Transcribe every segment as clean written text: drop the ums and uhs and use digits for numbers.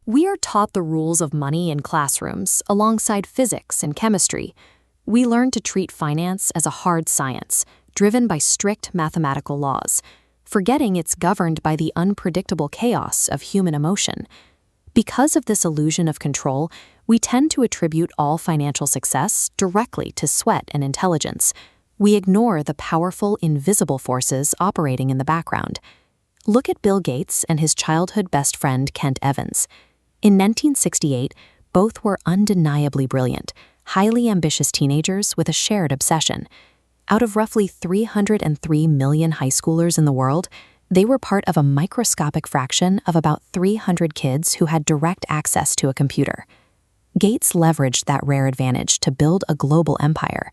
We are taught the rules of money in classrooms alongside physics and chemistry. We learn to treat finance as a hard science, driven by strict mathematical laws, forgetting it's governed by the unpredictable chaos of human emotion. Because of this illusion of control, we tend to attribute all financial success directly to sweat and intelligence. We ignore the powerful, invisible forces operating in the background. Look at Bill Gates and his childhood best friend, Kent Evans. In 1968, both were undeniably brilliant, highly ambitious teenagers with a shared obsession. Out of roughly 303 million high schoolers in the world, they were part of a microscopic fraction of about 300 kids who had direct access to a computer. Gates leveraged that rare advantage to build a global empire.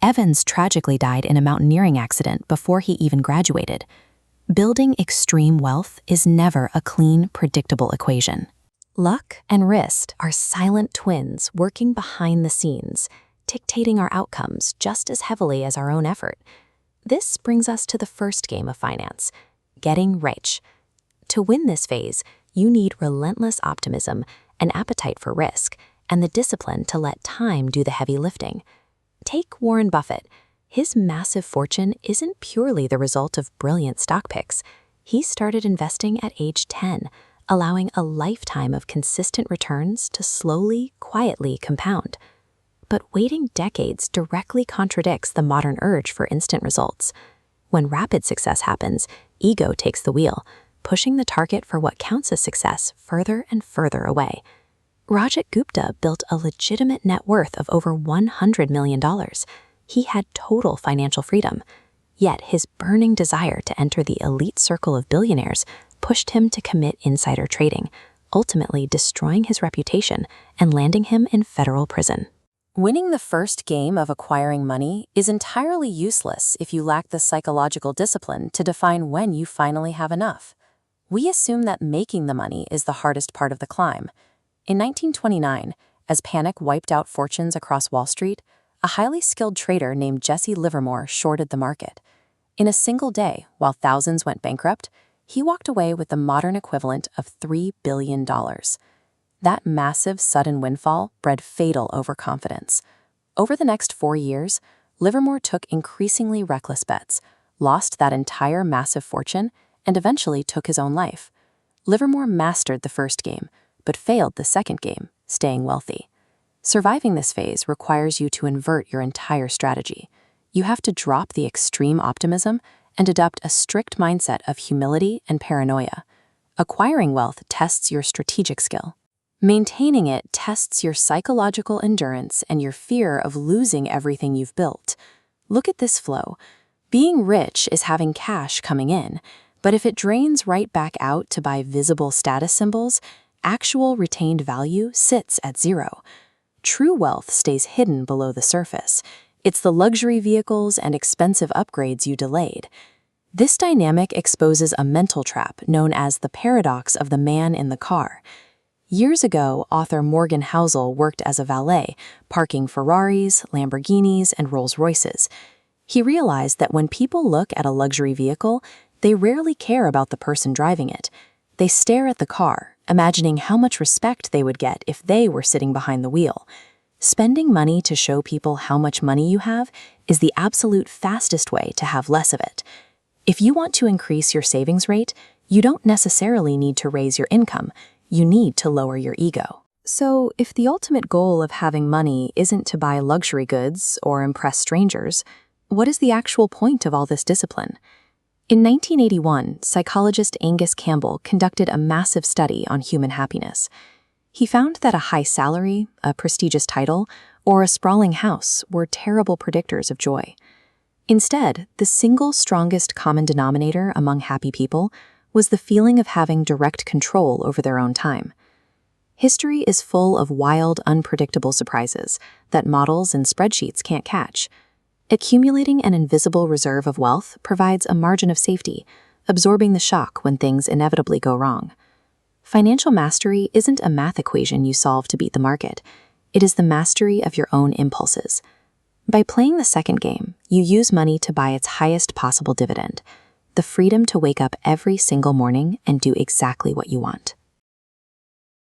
Evans tragically died in a mountaineering accident before he even graduated. Building extreme wealth is never a clean, predictable equation. Luck and risk are silent twins working behind the scenes, dictating our outcomes just as heavily as our own effort. This brings us to the first game of finance, getting rich. To win this phase, you need relentless optimism, an appetite for risk, and the discipline to let time do the heavy lifting. Take Warren Buffett. His massive fortune isn't purely the result of brilliant stock picks. He started investing at age 10, allowing a lifetime of consistent returns to slowly, quietly compound. But waiting decades directly contradicts the modern urge for instant results. When rapid success happens, ego takes the wheel, pushing the target for what counts as success further and further away. Rajat Gupta built a legitimate net worth of over $100 million. He had total financial freedom. Yet his burning desire to enter the elite circle of billionaires pushed him to commit insider trading, ultimately destroying his reputation and landing him in federal prison. Winning the first game of acquiring money is entirely useless if you lack the psychological discipline to define when you finally have enough. We assume that making the money is the hardest part of the climb. In 1929, as panic wiped out fortunes across Wall Street, a highly skilled trader named Jesse Livermore shorted the market. In a single day, while thousands went bankrupt, he walked away with the modern equivalent of $3 billion. That massive, sudden windfall bred fatal overconfidence. Over the next 4 years, Livermore took increasingly reckless bets, lost that entire massive fortune, and eventually took his own life. Livermore mastered the first game, but failed the second game, staying wealthy. Surviving this phase requires you to invert your entire strategy. You have to drop the extreme optimism and adopt a strict mindset of humility and paranoia. Acquiring wealth tests your strategic skill. Maintaining it tests your psychological endurance and your fear of losing everything you've built. Look at this flow. Being rich is having cash coming in, but if it drains right back out to buy visible status symbols, actual retained value sits at zero. True wealth stays hidden below the surface. It's the luxury vehicles and expensive upgrades you delayed. This dynamic exposes a mental trap known as the paradox of the man in the car. Years ago, author Morgan Housel worked as a valet, parking Ferraris, Lamborghinis, and Rolls-Royces. He realized that when people look at a luxury vehicle, they rarely care about the person driving it. They stare at the car, imagining how much respect they would get if they were sitting behind the wheel. Spending money to show people how much money you have is the absolute fastest way to have less of it. If you want to increase your savings rate, you don't necessarily need to raise your income. You need to lower your ego. So, if the ultimate goal of having money isn't to buy luxury goods or impress strangers, what is the actual point of all this discipline? In 1981, psychologist Angus Campbell conducted a massive study on human happiness. He found that a high salary, a prestigious title, or a sprawling house were terrible predictors of joy. Instead, the single strongest common denominator among happy people was the feeling of having direct control over their own time. History is full of wild, unpredictable surprises that models and spreadsheets can't catch. Accumulating an invisible reserve of wealth provides a margin of safety, absorbing the shock when things inevitably go wrong. Financial mastery isn't a math equation you solve to beat the market. It is the mastery of your own impulses. By playing the second game, you use money to buy its highest possible dividend, the freedom to wake up every single morning and do exactly what you want.